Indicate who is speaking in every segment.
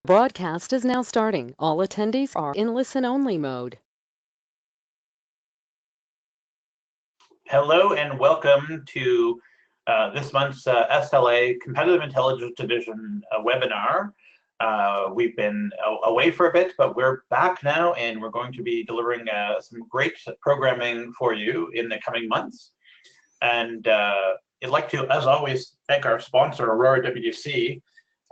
Speaker 1: Broadcast is now starting. All attendees are in listen-only mode.
Speaker 2: Hello and welcome to this month's SLA Competitive Intelligence Division webinar. We've been away for a bit, but we're back now and we're going to be delivering some great programming for you in the coming months. And I'd like to, as always, thank our sponsor, Aurora WDC.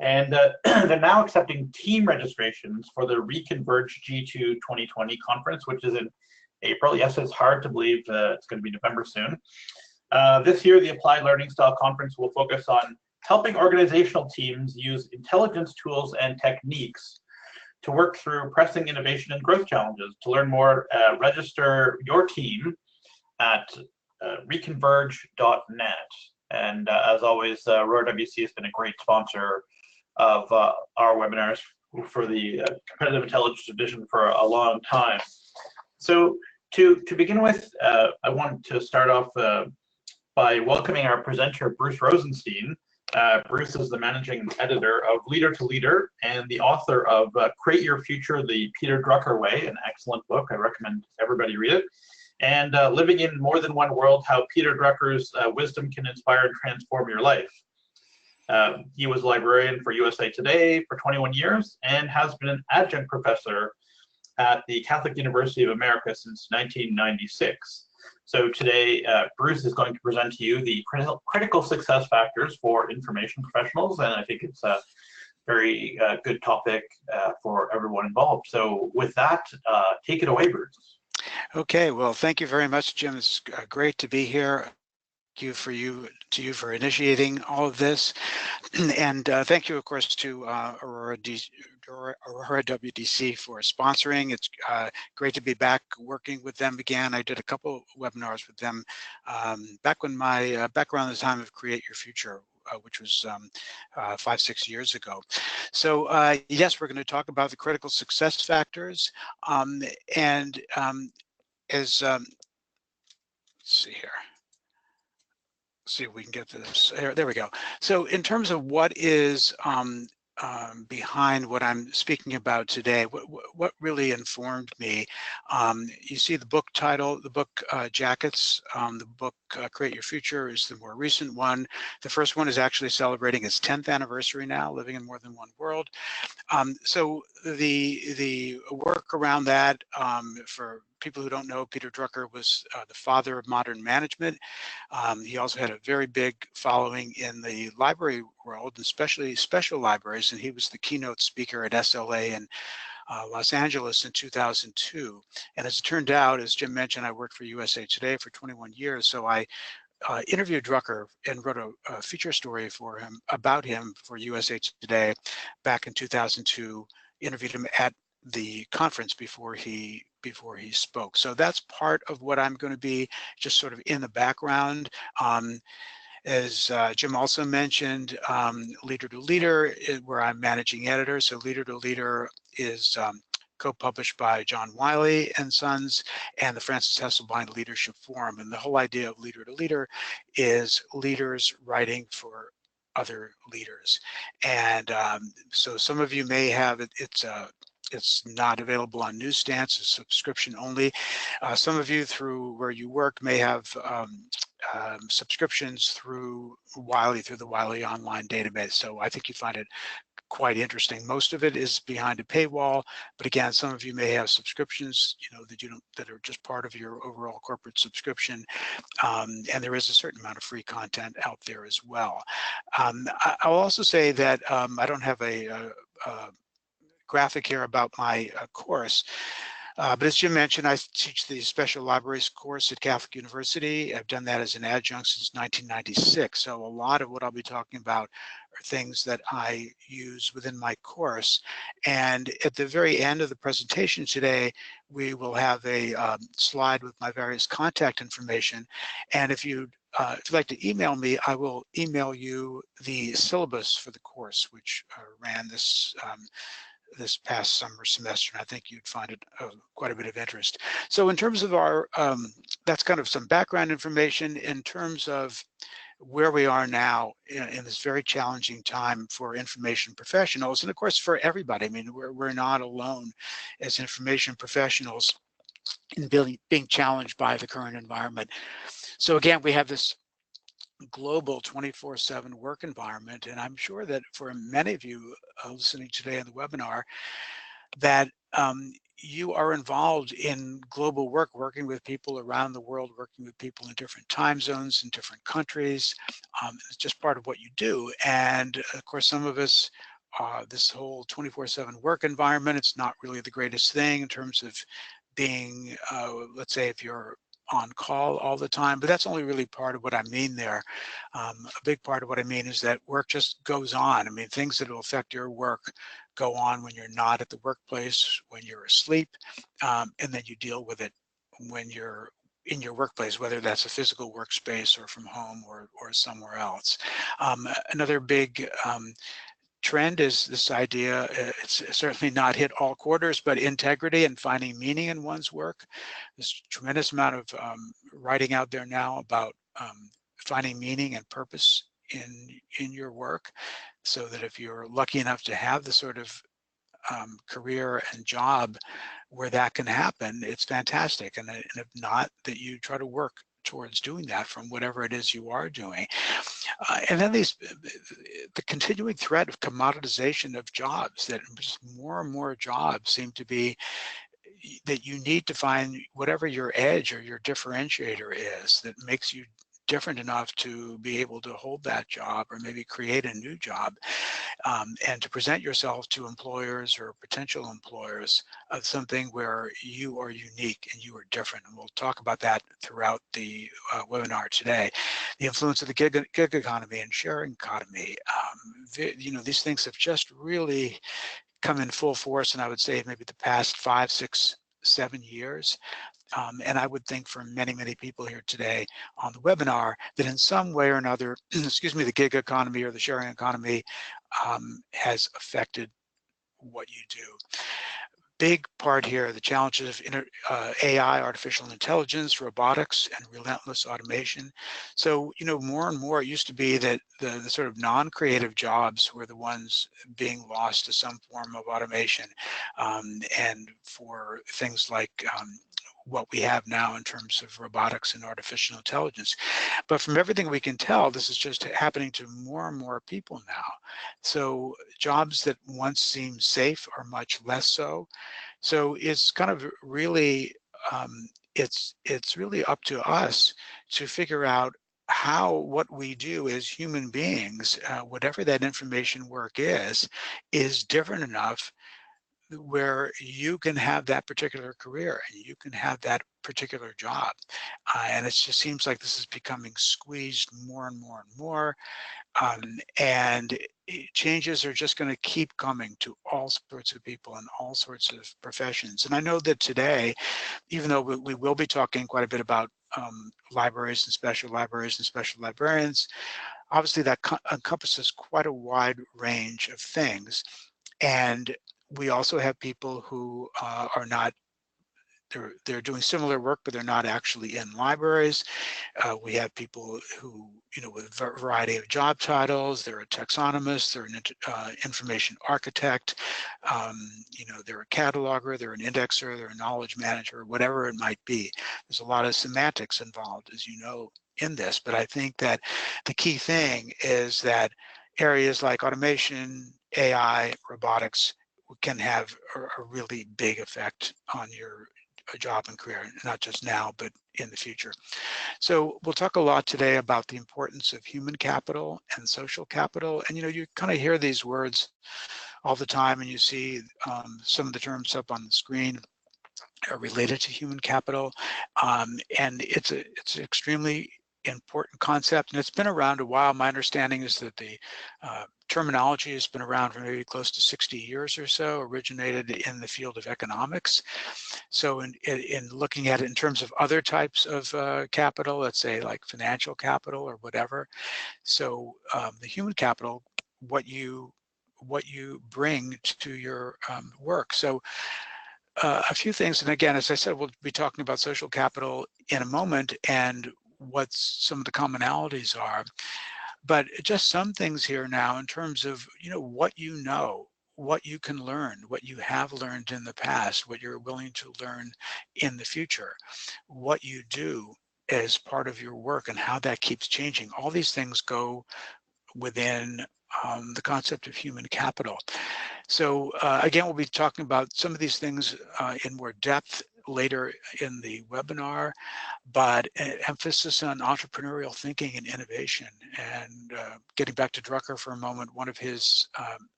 Speaker 2: And they're now accepting team registrations for the Reconverge G2 2020 conference, which is in April. Yes, it's hard to believe it's going to be November soon. This year, the Applied Learning Style Conference will focus on helping organizational teams use intelligence tools and techniques to work through pressing innovation and growth challenges. To learn more, register your team at reconverge.net. And as always, Aurora WC has been a great sponsor of our webinars for the Competitive Intelligence Division for a long time. So to begin with, I want to start off by welcoming our presenter, Bruce Rosenstein. Bruce is the managing editor of Leader to Leader and the author of Create Your Future, the Peter Drucker Way, an excellent book. I recommend everybody read it. And Living in More Than One World, How Peter Drucker's Wisdom Can Inspire and Transform Your Life. He was a librarian for USA Today for 21 years and has been an adjunct professor at the Catholic University of America since 1996. So today, Bruce is going to present to you the critical success factors for information professionals, and I think it's a very good topic for everyone involved. So with that, take it away, Bruce.
Speaker 3: Okay, well, thank you very much, Jim. It's great to be here. Thank you for initiating all of this, and thank you, of course, to Aurora WDC for sponsoring. It's great to be back working with them again. I did a couple webinars with them back when back around the time of Create Your Future, which was 5-6 years ago. So yes, we're going to talk about the critical success factors, and as let's see here. See if we can get this. There we go. So in terms of what is behind what I'm speaking about today, what really informed me, you see the book title, the book jackets, the book Create Your Future is the more recent one. The first one is actually celebrating its 10th anniversary now, Living in More Than One World. So the work around that, for people who don't know, Peter Drucker was the father of modern management. He also had a very big following in the library world, especially special libraries, and he was the keynote speaker at SLA in Los Angeles in 2002. And as it turned out, as Jim mentioned, I worked for USA Today for 21 years, so I interviewed Drucker and wrote a feature story for him about him for USA Today back in 2002. Interviewed him at the conference before he spoke. So that's part of what I'm going to be just sort of in the background. As Jim also mentioned, Leader to Leader, where I'm managing editor. So Leader to Leader is co-published by John Wiley and Sons and the Francis Hesselbein Leadership Forum. And the whole idea of Leader to Leader is leaders writing for other leaders. And so some of you may have it. It's not available on newsstands, it's subscription only. Some of you, through where you work, may have subscriptions through Wiley, through the Wiley online database. So I think you find it quite interesting. Most of it is behind a paywall, but again, some of you may have subscriptions, that are just part of your overall corporate subscription, and there is a certain amount of free content out there as well. I'll also say that I don't have a graphic here about my course. But as Jim mentioned, I teach the Special Libraries course at Catholic University. I've done that as an adjunct since 1996. So a lot of what I'll be talking about are things that I use within my course. And at the very end of the presentation today, we will have a slide with my various contact information. And if you'd like to email me, I will email you the syllabus for the course, which ran this past summer semester, and I think you'd find it quite a bit of interest. So in terms of our, that's kind of some background information. In terms of where we are now in this very challenging time for information professionals, and of course for everybody. I mean, we're not alone as information professionals in being challenged by the current environment. So again, we have this global 24/7 work environment, and I'm sure that for many of you listening today on the webinar, that you are involved in global work, working with people around the world, working with people in different time zones, in different countries. It's just part of what you do. And of course, some of us, this whole 24/7 work environment, it's not really the greatest thing in terms of being, let's say, if you're on call all the time, but that's only really part of what I mean there. A big part of what I mean is that work just goes on. I mean, things that will affect your work go on when you're not at the workplace, when you're asleep, and then you deal with it when you're in your workplace, whether that's a physical workspace or from home or somewhere else. Another big trend is this idea, it's certainly not hit all quarters, but integrity and finding meaning in one's work. There's a tremendous amount of writing out there now about finding meaning and purpose in your work, so that if you're lucky enough to have the sort of career and job where that can happen, it's fantastic. And if not, that you try to work towards doing that from whatever it is you are doing. And then the continuing threat of commoditization of jobs, that just more and more jobs seem to be that you need to find whatever your edge or your differentiator is that makes you different enough to be able to hold that job or maybe create a new job, and to present yourself to employers or potential employers of something where you are unique and you are different. And we'll talk about that throughout the webinar today. The influence of the gig economy and sharing economy. These things have just really come in full force, and I would say maybe the past 5, 6, 7 years. And I would think for many, many people here today on the webinar that in some way or another, excuse me, the gig economy or the sharing economy has affected what you do. Big part here, the challenges of AI, artificial intelligence, robotics, and relentless automation. So, more and more, it used to be that the sort of non-creative jobs were the ones being lost to some form of automation. And for things like what we have now in terms of robotics and artificial intelligence. But from everything we can tell, this is just happening to more and more people now. So jobs that once seemed safe are much less so. So it's kind of really, it's really up to us to figure out what we do as human beings, whatever that information work is different enough where you can have that particular career and you can have that particular job. And it just seems like this is becoming squeezed more and more and more. And changes are just going to keep coming to all sorts of people and all sorts of professions. And I know that today, even though we will be talking quite a bit about libraries and special librarians, obviously that encompasses quite a wide range of things. And we also have people who are not, they're doing similar work, but they're not actually in libraries. We have people who, with a variety of job titles. They're a taxonomist, they're an information architect, they're a cataloger, they're an indexer, they're a knowledge manager, whatever it might be. There's a lot of semantics involved, as you know, in this. But I think that the key thing is that areas like automation, AI, robotics can have a really big effect on your job and career, not just now, but in the future. So we'll talk a lot today about the importance of human capital and social capital. And, you kind of hear these words all the time, and you see some of the terms up on the screen are related to human capital. And it's an extremely important concept, and it's been around a while. My understanding is that the terminology has been around for maybe close to 60 years or so, originated in the field of economics. So in looking at it in terms of other types of capital, let's say like financial capital or whatever. So the human capital, what you bring to your work. So a few things, and again, as I said, we'll be talking about social capital in a moment, and what some of the commonalities are. But just some things here now in terms of, what what you can learn, what you have learned in the past, what you're willing to learn in the future, what you do as part of your work and how that keeps changing. All these things go within the concept of human capital. So again, we'll be talking about some of these things in more depth later in the webinar, but emphasis on entrepreneurial thinking and innovation. And getting back to Drucker for a moment, one of his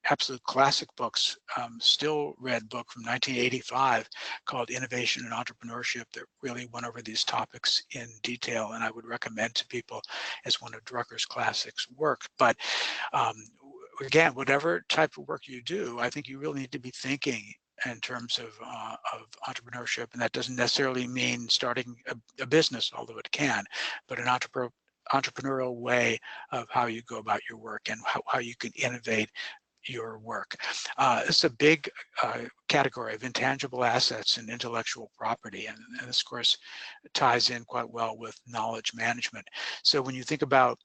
Speaker 3: absolute classic books, still read book from 1985 called Innovation and Entrepreneurship, that really went over these topics in detail, and I would recommend to people as one of Drucker's classics work. But again, whatever type of work you do, I think you really need to be thinking in terms of entrepreneurship, and that doesn't necessarily mean starting a business, although it can, but an entrepreneurial way of how you go about your work and how you can innovate your work. It's a big category of intangible assets and intellectual property, and this, of course, ties in quite well with knowledge management. So when you think about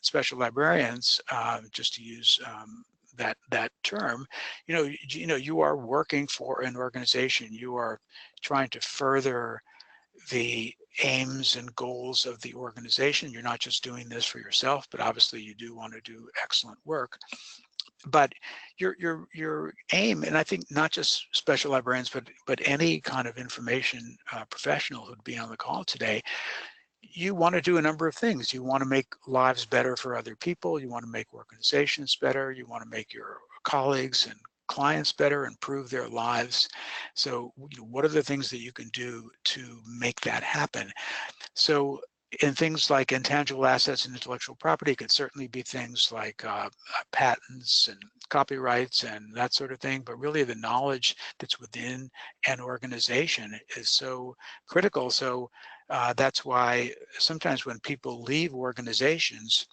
Speaker 3: special librarians, just to use that term, you are working for an organization. You are trying to further the aims and goals of the organization. You're not just doing this for yourself, but obviously you do want to do excellent work. But your aim, and I think not just special librarians, but any kind of information professional who'd be on the call today, you want to do a number of things. You want to make lives better for other people. You want to make organizations better. You want to make your colleagues and clients better, improve their lives. So what are the things that you can do to make that happen? So in things like intangible assets and intellectual property, it could certainly be things like patents and copyrights and that sort of thing, but really the knowledge that's within an organization is so critical. So that's why sometimes when people leave organizations,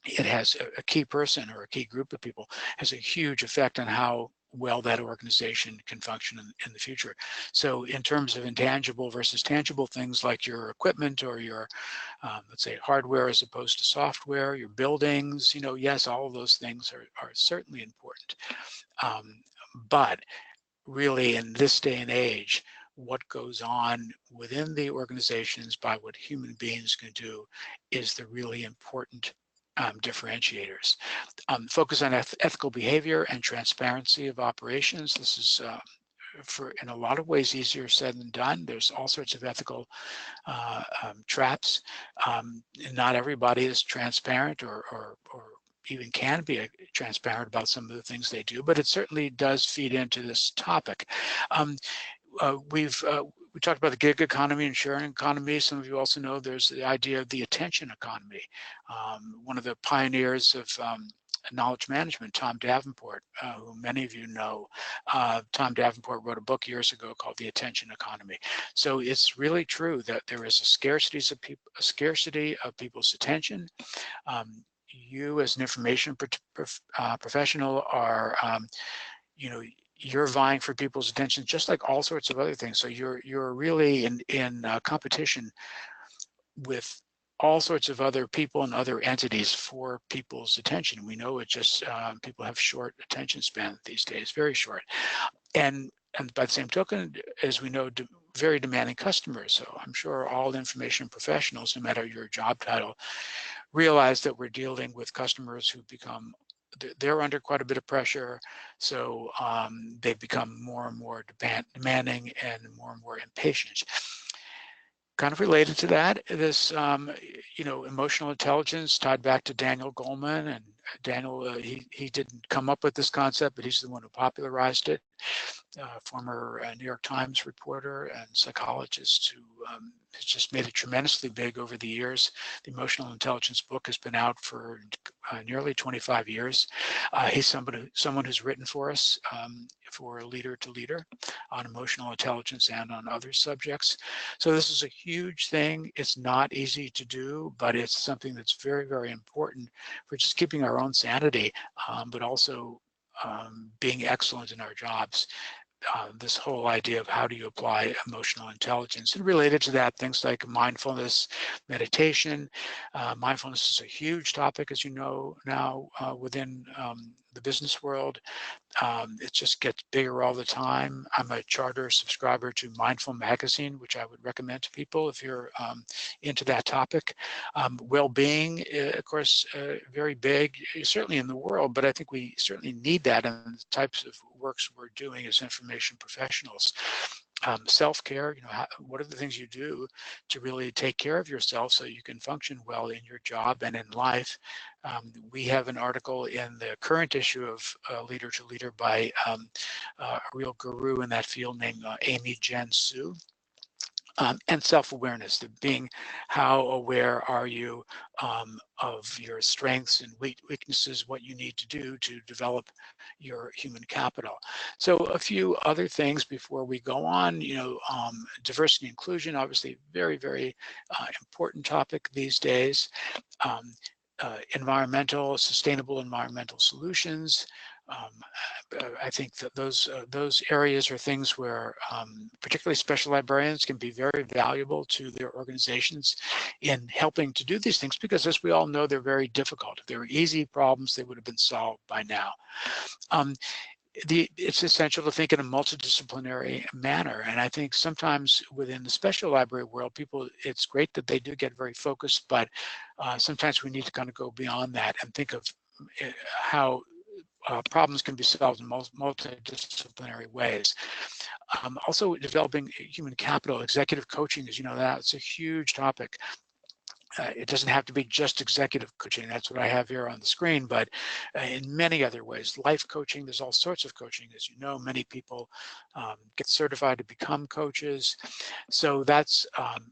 Speaker 3: it has a key person or a key group of people has a huge effect on how well that organization can function in the future. So in terms of intangible versus tangible things like your equipment or your, let's say, hardware as opposed to software, your buildings, yes, all of those things are certainly important. But really in this day and age, what goes on within the organizations by what human beings can do is the really important differentiators. Focus on ethical behavior and transparency of operations. This is in a lot of ways easier said than done. There's all sorts of ethical traps. Not everybody is transparent or even can be transparent about some of the things they do, but it certainly does feed into this topic. We talked about the gig economy and sharing economy. Some of you also know there's the idea of the attention economy. One of the pioneers of knowledge management, Tom Davenport, who many of you know. Tom Davenport wrote a book years ago called The Attention Economy. So it's really true that there is a scarcity of people's attention. You as an information professional are, you're vying for people's attention, just like all sorts of other things. So you're really in competition with all sorts of other people and other entities for people's attention. We know it just, people have short attention span these days, very short. And by the same token, as we know, very demanding customers. So I'm sure all information professionals, no matter your job title, realize that we're dealing with customers who become, they're under quite a bit of pressure. So they've become more and more demanding and more impatient. Kind of related to that, this, emotional intelligence tied back to Daniel Goleman. And Daniel, he didn't come up with this concept, but he's the one who popularized it. Former New York Times reporter and psychologist who has just made it tremendously big over the years. The Emotional Intelligence book has been out for nearly 25 years. He's someone who's written for us for Leader to Leader on emotional intelligence and on other subjects. So this is a huge thing. It's not easy to do, but it's something that's very, very important for just keeping our own sanity, but also being excellent in our jobs. this whole idea of how do you apply emotional intelligence. And related to that, things like mindfulness, meditation. Mindfulness is a huge topic, as you know now, within the business world. It just gets bigger all the time. I'm a charter subscriber to Mindful Magazine, which I would recommend to people if you're into that topic. Well-being, of course, very big, certainly in the world, but I think we certainly need that in the types of works we're doing as information professionals. Self-care, what are the things you do to really take care of yourself so you can function well in your job and in life? We have an article in the current issue of Leader to Leader by a real guru in that field named Amy Jen Su. And self-awareness, being how aware are you of your strengths and weaknesses, what you need to do to develop your human capital. So a few other things before we go on, diversity and inclusion, obviously very, very important topic these days. Sustainable environmental solutions. I think that those areas are things where particularly special librarians can be very valuable to their organizations in helping to do these things, because as we all know, they're very difficult. If they were easy problems, they would have been solved by now. It's essential to think in a multidisciplinary manner. And I think sometimes within the special library world, it's great that they do get very focused, but sometimes we need to kind of go beyond that and think of how problems can be solved in multidisciplinary ways. Also developing human capital, executive coaching, as you know, that's a huge topic. It doesn't have to be just executive coaching. That's what I have here on the screen, but in many other ways, life coaching, there's all sorts of coaching. As you know, many people get certified to become coaches. So that's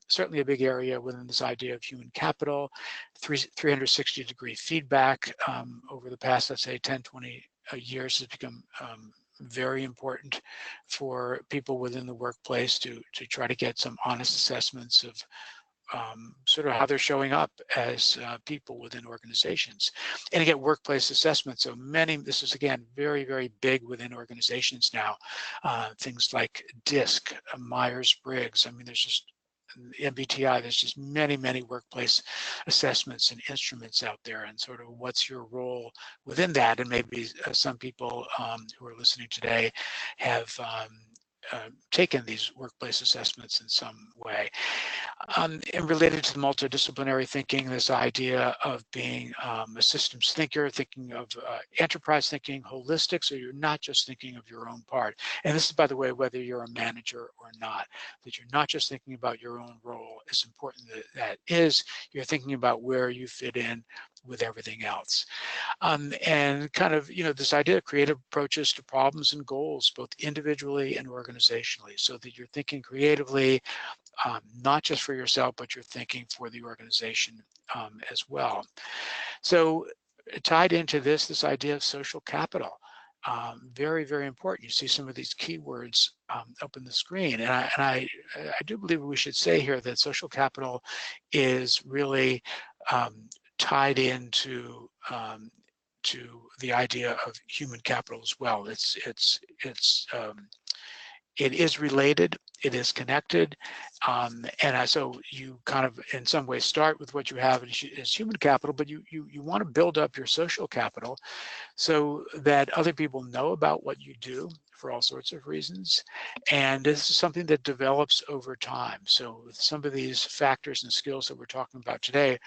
Speaker 3: certainly a big area within this idea of human capital. 360-degree feedback over the past, let's say, 10, 20 years has become very important for people within the workplace to try to get some honest assessments of sort of how they're showing up as people within organizations. And again, workplace assessment. So this is again, very, very big within organizations now. Things like DISC, Myers-Briggs. I mean, there's just MBTI, there's just many, many workplace assessments and instruments out there, and sort of what's your role within that. And maybe some people who are listening today have taken these workplace assessments in some way. And related to multidisciplinary thinking, this idea of being a systems thinker, thinking of enterprise thinking, holistic, so you're not just thinking of your own part. And this is, by the way, whether you're a manager or not, that you're not just thinking about your own role, as important that is, you're thinking about where you fit in with everything else. And kind of, this idea of creative approaches to problems and goals, both individually and organizationally, so that you're thinking creatively, not just for yourself, but you're thinking for the organization as well. So tied into this idea of social capital, very, very important. You see some of these keywords up on the screen. And I do believe we should say here that social capital is really tied into to the idea of human capital as well. It is related, it is connected, and so you kind of, in some ways, start with what you have as human capital, but you want to build up your social capital so that other people know about what you do for all sorts of reasons. And this is something that develops over time. So some of these factors and skills that we're talking about today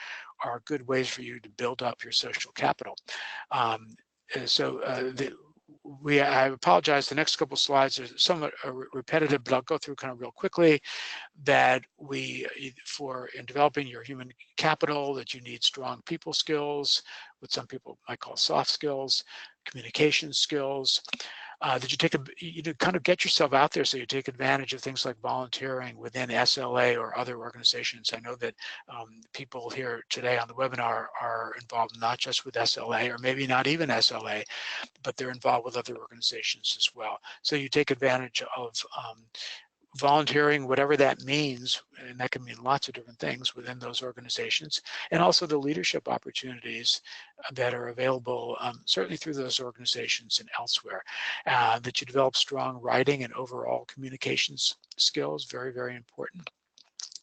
Speaker 3: are good ways for you to build up your social capital. I apologize, the next couple of slides are somewhat repetitive, but I'll go through kind of real quickly that in developing your human capital, that you need strong people skills, what some people might call soft skills, communication skills, that you kind of get yourself out there, so you take advantage of things like volunteering within SLA or other organizations. I know that people here today on the webinar are involved not just with SLA, or maybe not even SLA, but they're involved with other organizations as well. So you take advantage of volunteering, whatever that means, and that can mean lots of different things within those organizations, and also the leadership opportunities that are available certainly through those organizations and elsewhere. That you develop strong writing and overall communications skills, very, very important.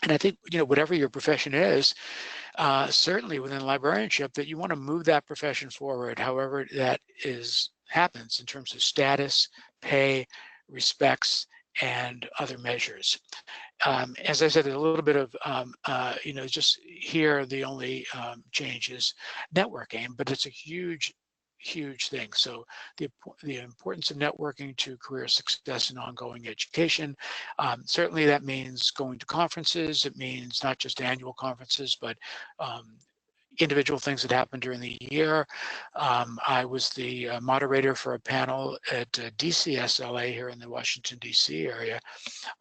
Speaker 3: And I think, whatever your profession is, certainly within librarianship, that you want to move that profession forward, however that happens in terms of status, pay, respects, and other measures. As I said, there's a little bit of, just here, the only change is networking, but it's a huge thing. So the importance of networking to career success and ongoing education. Certainly that means going to conferences. It means not just annual conferences, but individual things that happened during the year. I was the moderator for a panel at DCSLA here in the Washington, D.C. area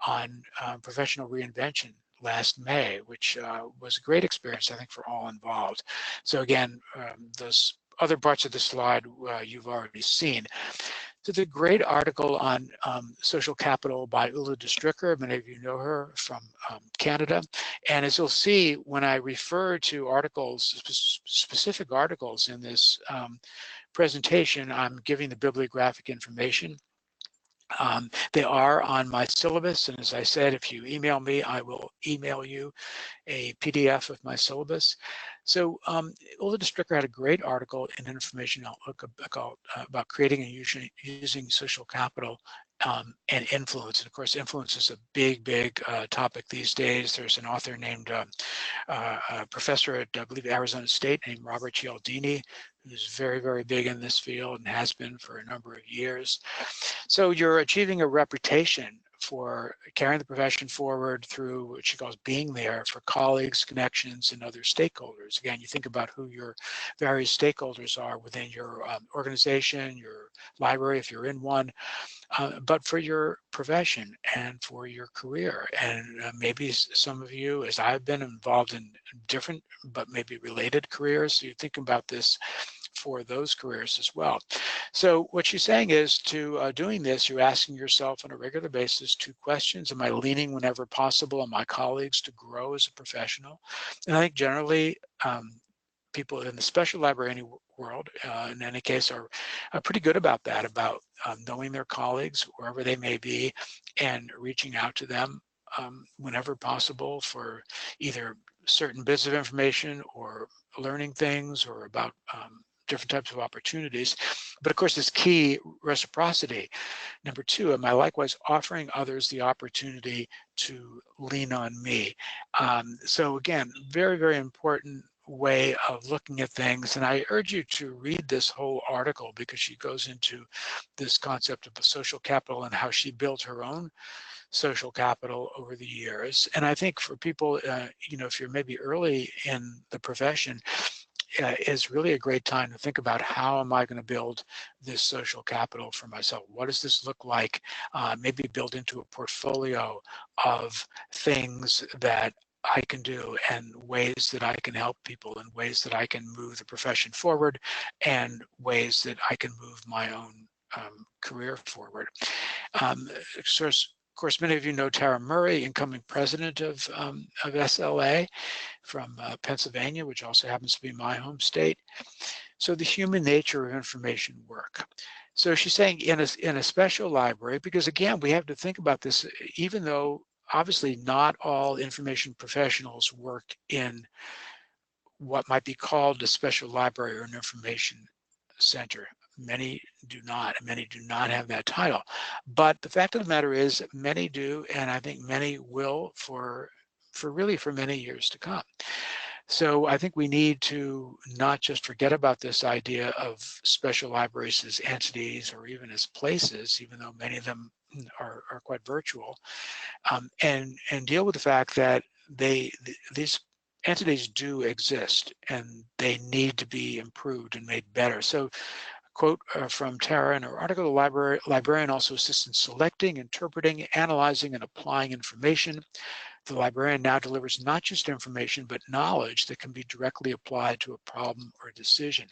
Speaker 3: on professional reinvention last May, which was a great experience, I think, for all involved. So again, those other parts of the slide you've already seen. So the great article on social capital by Ulla de Stricker, many of you know her from Canada. And as you'll see, when I refer to articles, specific articles in this presentation, I'm giving the bibliographic information. They are on my syllabus, and as I said, if you email me, I will email you a PDF of my syllabus. So Ulla de Stricker had a great article in Information Outlook about creating and using social capital and influence. And of course, influence is a big topic these days. There's an author named professor at, I believe, Arizona State named Robert Cialdini, who's very big in this field and has been for a number of years. So you're achieving a reputation for carrying the profession forward through what she calls being there for colleagues, connections, and other stakeholders. Again, you think about who your various stakeholders are within your organization, your library, if you're in one, but for your profession and for your career. And maybe some of you, as I've been, involved in different but maybe related careers, so you think about this for those careers as well. So what she's saying is, to doing this, you're asking yourself on a regular basis 2 questions. Am I leaning whenever possible on my colleagues to grow as a professional? And I think generally people in the special librarian world, in any case, are pretty good about that, about knowing their colleagues, wherever they may be, and reaching out to them whenever possible for either certain bits of information or learning things or about different types of opportunities. But of course, this key reciprocity. Number 2, am I likewise offering others the opportunity to lean on me? So again, very important way of looking at things. And I urge you to read this whole article, because she goes into this concept of the social capital and how she built her own social capital over the years. And I think for people, if you're maybe early in the profession, is really a great time to think about, how am I going to build this social capital for myself? What does this look like? Maybe build into a portfolio of things that I can do, and ways that I can help people, and ways that I can move the profession forward, and ways that I can move my own career forward. Of course, many of you know Tara Murray, incoming president of SLA from Pennsylvania, which also happens to be my home state. So the human nature of information work. So she's saying in a special library, because again, we have to think about this, even though obviously not all information professionals work in what might be called a special library or an information center. Many do not, and many do not have that title. But the fact of the matter is, many do, and I think many will for many years to come. So I think we need to not just forget about this idea of special libraries as entities or even as places, even though many of them are quite virtual, and deal with the fact that these entities do exist, and they need to be improved and made better. So quote from Tara in her article, the librarian also assists in selecting, interpreting, analyzing, and applying information The librarian now delivers not just information, but knowledge that can be directly applied to a problem or decision.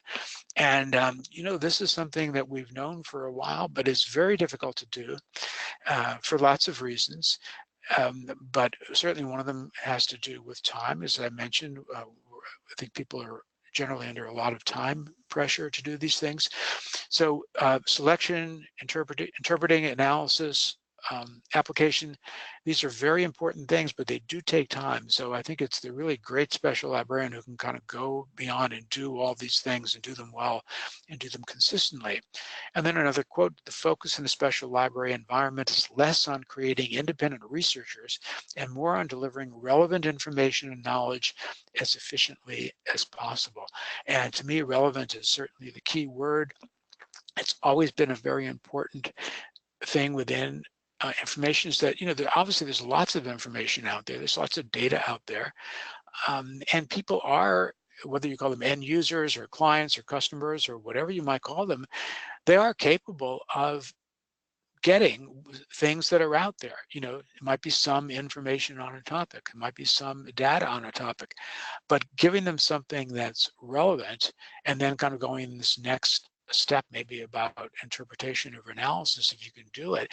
Speaker 3: And, this is something that we've known for a while, but it's very difficult to do for lots of reasons. But certainly one of them has to do with time. As I mentioned, I think people are generally under a lot of time pressure to do these things. So selection, interpreting, analysis, application, these are very important things, but they do take time. So I think it's the really great special librarian who can kind of go beyond and do all these things and do them well and do them consistently. And then another quote, the focus in a special library environment is less on creating independent researchers and more on delivering relevant information and knowledge as efficiently as possible. And to me, relevant is certainly the key word. It's always been a very important thing within information, is that, obviously there's lots of information out there. There's lots of data out there. And people are, whether you call them end users or clients or customers or whatever you might call them, they are capable of getting things that are out there. It might be some information on a topic, it might be some data on a topic, but giving them something that's relevant and then kind of going this next step, maybe about interpretation or analysis, if you can do it,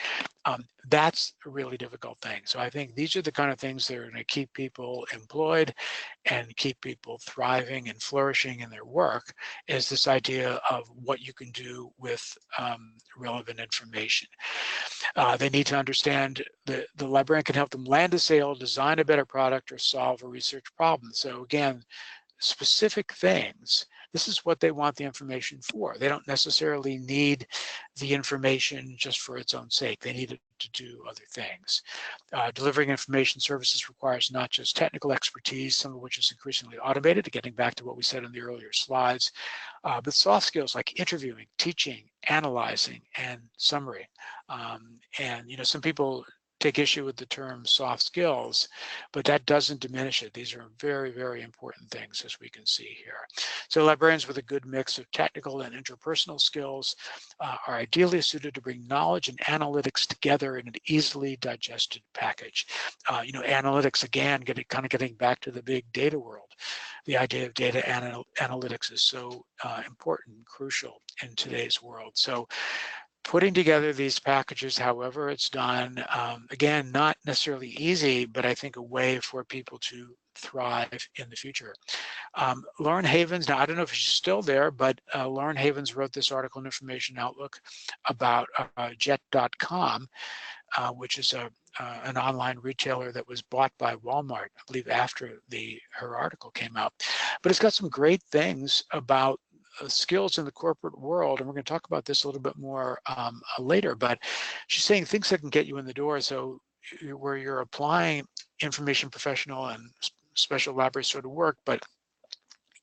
Speaker 3: that's a really difficult thing. So I think these are the kind of things that are going to keep people employed and keep people thriving and flourishing in their work, is this idea of what you can do with relevant information. They need to understand the librarian can help them land a sale, design a better product, or solve a research problem. So again, specific things. This is what they want the information for. They don't necessarily need the information just for its own sake. They need it to do other things. Delivering information services requires not just technical expertise, some of which is increasingly automated, getting back to what we said in the earlier slides, but soft skills like interviewing, teaching, analyzing, and summary. Some people take issue with the term soft skills, but that doesn't diminish it. These are very, very important things, as we can see here. So librarians with a good mix of technical and interpersonal skills are ideally suited to bring knowledge and analytics together in an easily digested package. Analytics, again, getting back to the big data world. The idea of data analytics is so important and crucial in today's world. So putting together these packages, however it's done, again, not necessarily easy, but I think a way for people to thrive in the future. Lauren Havens, now I don't know if she's still there, but Lauren Havens wrote this article in Information Outlook about Jet.com, which is an online retailer that was bought by Walmart, I believe, after her article came out. But it's got some great things about skills in the corporate world, and we're going to talk about this a little bit more later, but she's saying things that can get you in the door. So where you're applying information professional and special library sort of work, but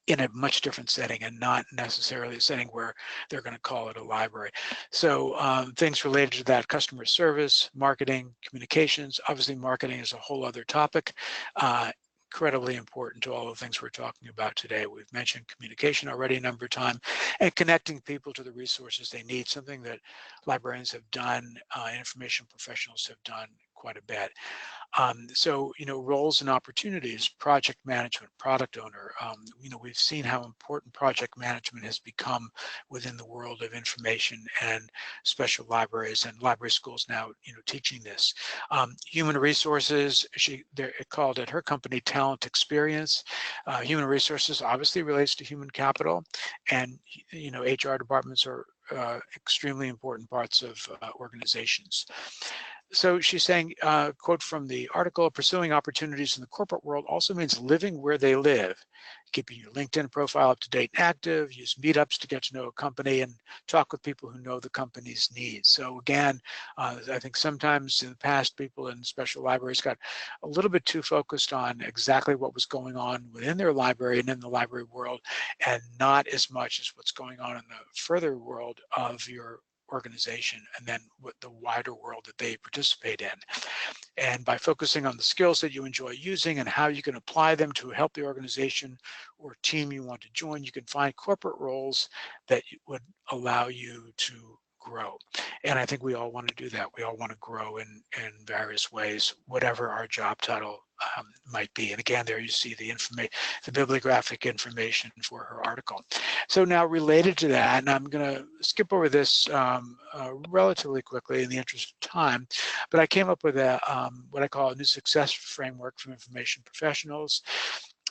Speaker 3: in a much different setting and not necessarily a setting where they're going to call it a library. So things related to that: customer service, marketing, communications. Obviously, marketing is a whole other topic. Incredibly important to all the things we're talking about today. We've mentioned communication already a number of times, and connecting people to the resources they need, something that librarians have done, information professionals have done quite a bit. Roles and opportunities: project management, product owner. We've seen how important project management has become within the world of information and special libraries, and library schools now, teaching this. Human resources, they called it, her company, Talent Experience. Human resources obviously relates to human capital, and HR departments are extremely important parts of organizations. So she's saying, quote from the article, pursuing opportunities in the corporate world also means living where they live, keeping your LinkedIn profile up to date and active, use meetups to get to know a company, and talk with people who know the company's needs. So again, I think sometimes in the past, people in special libraries got a little bit too focused on exactly what was going on within their library and in the library world, and not as much as what's going on in the further world of your organization and then with the wider world that they participate in. And by focusing on the skills that you enjoy using and how you can apply them to help the organization or team you want to join, you can find corporate roles that would allow you to grow. And I think we all want to do that. We all want to grow in various ways, whatever our job title might be. And again, there you see the bibliographic information for her article. So now related to that, and I'm going to skip over this relatively quickly in the interest of time, but I came up with a what I call a new success framework for information professionals.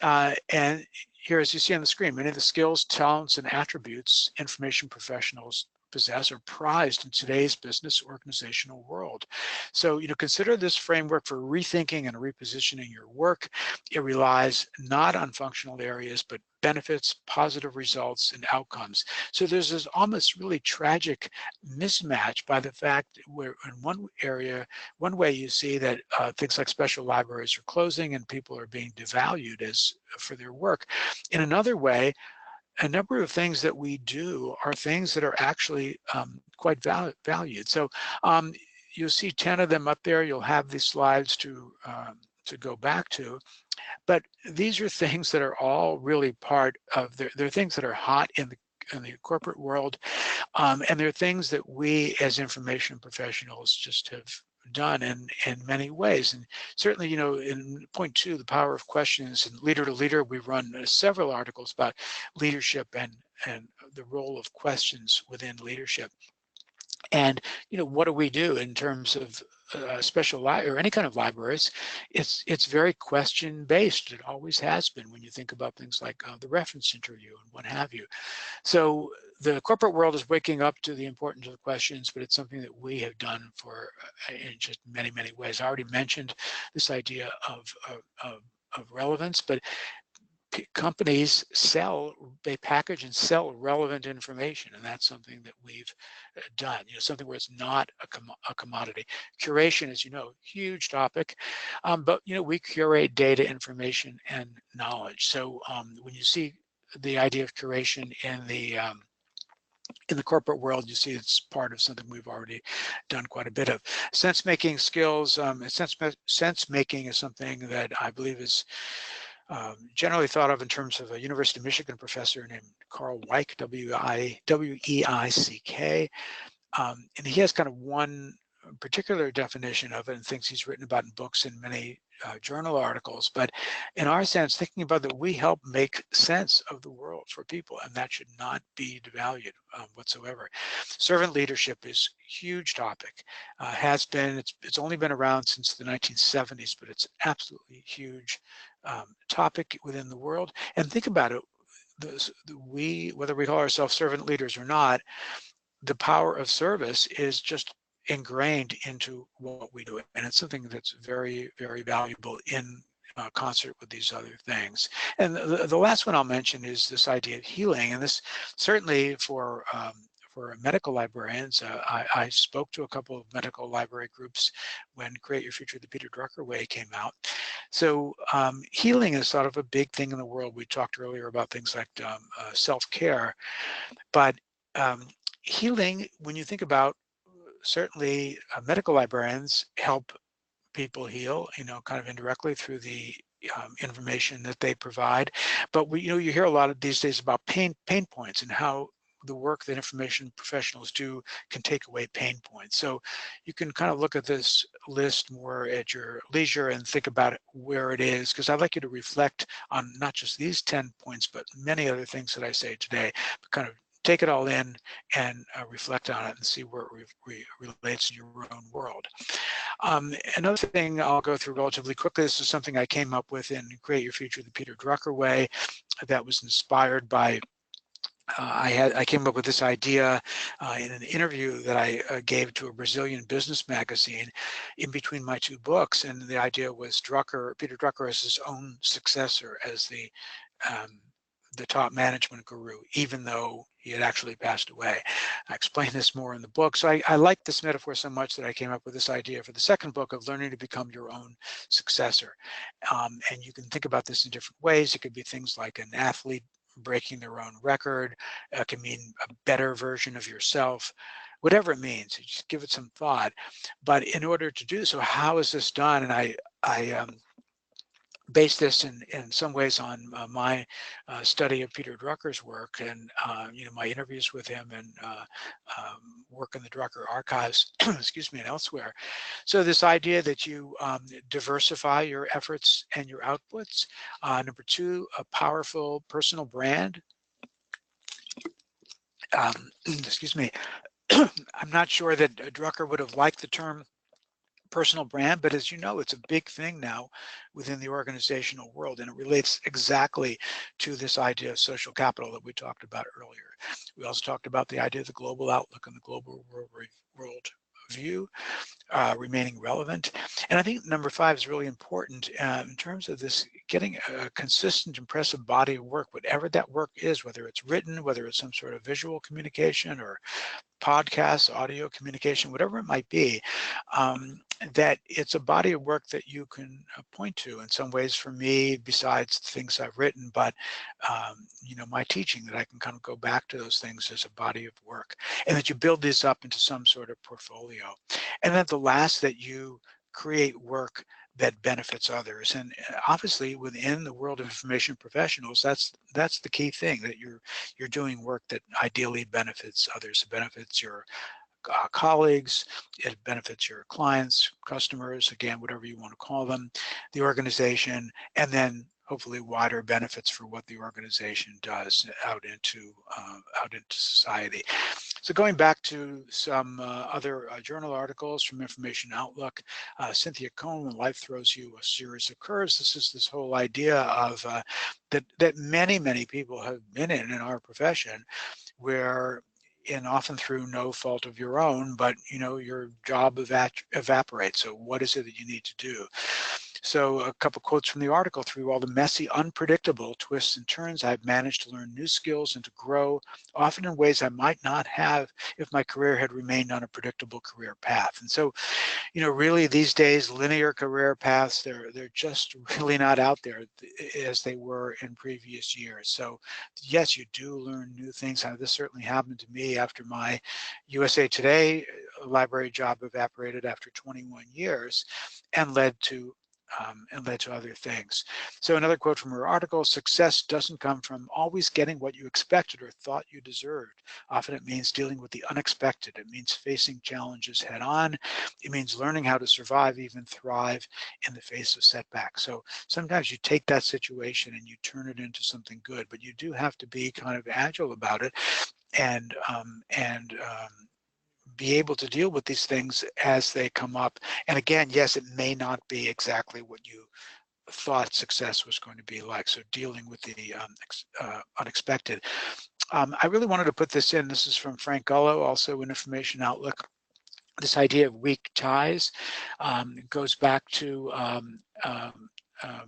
Speaker 3: And here, as you see on the screen, many of the skills, talents, and attributes information professionals possess are prized in today's business organizational world. So, consider this framework for rethinking and repositioning your work. It relies not on functional areas, but benefits, positive results, and outcomes. So there's this almost really tragic mismatch by the fact where in one way you see that things like special libraries are closing and people are being devalued for their work. In another way, a number of things that we do are things that are actually quite valued. So you'll see 10 of them up there. You'll have these slides to go back to. But these are things that are all really part of, they're things that are hot in the corporate world. And they're things that we as information professionals just have done in many ways. And certainly, in point 2, the power of questions, and leader to leader, we run several articles about leadership and the role of questions within leadership. And what do we do in terms of special or any kind of libraries? It's very question based. It always has been when you think about things like the reference interview and what have you. So the corporate world is waking up to the importance of questions, but it's something that we have done for in just many, many ways. I already mentioned this idea of relevance, but companies they package and sell relevant information, and that's something that we've done. Something where it's not a commodity. Curation, as you know, huge topic, but we curate data, information, and knowledge. So when you see the idea of curation in the corporate world, you see it's part of something we've already done quite a bit of. Sense-making skills, sense-making is something that I believe is generally thought of in terms of a University of Michigan professor named Carl Weick, W-E-I-C-K. And he has kind of one particular definition of it and things he's written about in books and many journal articles. But in our sense, thinking about that, we help make sense of the world for people, and that should not be devalued whatsoever. Servant leadership is a huge topic. Has been, it's only been around since the 1970s, but it's absolutely huge topic within the world. And think about it, whether we call ourselves servant leaders or not, the power of service is just ingrained into what we do. And it's something that's very, very valuable in concert with these other things. And the last one I'll mention is this idea of healing. And this certainly for medical librarians, I spoke to a couple of medical library groups when Create Your Future the Peter Drucker Way came out. So healing is sort of a big thing in the world. We talked earlier about things like self-care, but healing, when you think about, certainly medical librarians help people heal, kind of indirectly through the information that they provide. But you hear a lot of these days about pain points and how the work that information professionals do can take away pain points. So you can kind of look at this list more at your leisure and think about it where it is, because I'd like you to reflect on not just these 10 points, but many other things that I say today, but kind of take it all in and reflect on it and see where it relates to your own world. Another thing I'll go through relatively quickly, this is something I came up with in Create Your Future the Peter Drucker Way that was inspired by I came up with this idea in an interview that I gave to a Brazilian business magazine in between my 2 books, and the idea was Peter Drucker as his own successor as the top management guru, even though he had actually passed away. I explain this more in the book. So I like this metaphor so much that I came up with this idea for the second book of learning to become your own successor. And you can think about this in different ways. It could be things like an athlete breaking their own record. It can mean a better version of yourself. Whatever it means, just give it some thought. But in order to do so, how is this done? And base this in some ways on my study of Peter Drucker's work and my interviews with him and work in the Drucker archives, excuse me, and elsewhere. So this idea that you diversify your efforts and your outputs. Number two, a powerful personal brand. Excuse me. I'm not sure that Drucker would have liked the term personal brand, but as you know, it's a big thing now within the organizational world, and it relates exactly to this idea of social capital that we talked about earlier. We also talked about the idea of the global outlook and the global world view remaining relevant. And I think number five is really important in terms of this getting a consistent, impressive body of work, whatever that work is, whether it's written, whether it's some sort of visual communication or podcasts, audio communication, whatever it might be, that it's a body of work that you can point to in some ways for me, besides the things I've written, but my teaching, that I can kind of go back to those things as a body of work, and that you build this up into some sort of portfolio. And then the last, that you create work that benefits others. And obviously within the world of information professionals, that's the key thing, that you're doing work that ideally benefits others. It benefits your colleagues, it benefits your clients, customers, again, whatever you want to call them, the organization, and then hopefully wider benefits for what the organization does out into society. So going back to some other journal articles from Information Outlook, Cynthia Cohn, When Life Throws You a Series of Curves. This is this whole idea of that many people have been in our profession, where often through no fault of your own, but your job evaporates. So what is it that you need to do? So a couple quotes from the article: through all the messy, unpredictable twists and turns, I've managed to learn new skills and to grow, often in ways I might not have if my career had remained on a predictable career path. And so, really these days, linear career paths, they're just really not out there as they were in previous years. So yes, you do learn new things. This certainly happened to me after my USA Today library job evaporated after 21 years and led to other things. So another quote from her article: success doesn't come from always getting what you expected or thought you deserved. Often it means dealing with the unexpected. It means facing challenges head on. It means learning how to survive, even thrive in the face of setbacks. So sometimes you take that situation and you turn it into something good, but you do have to be kind of agile about it and be able to deal with these things as they come up. And again, yes, it may not be exactly what you thought success was going to be like. So dealing with the unexpected. I really wanted to put this in. This is from Frank Gullo, also in Information Outlook. This idea of weak ties goes back to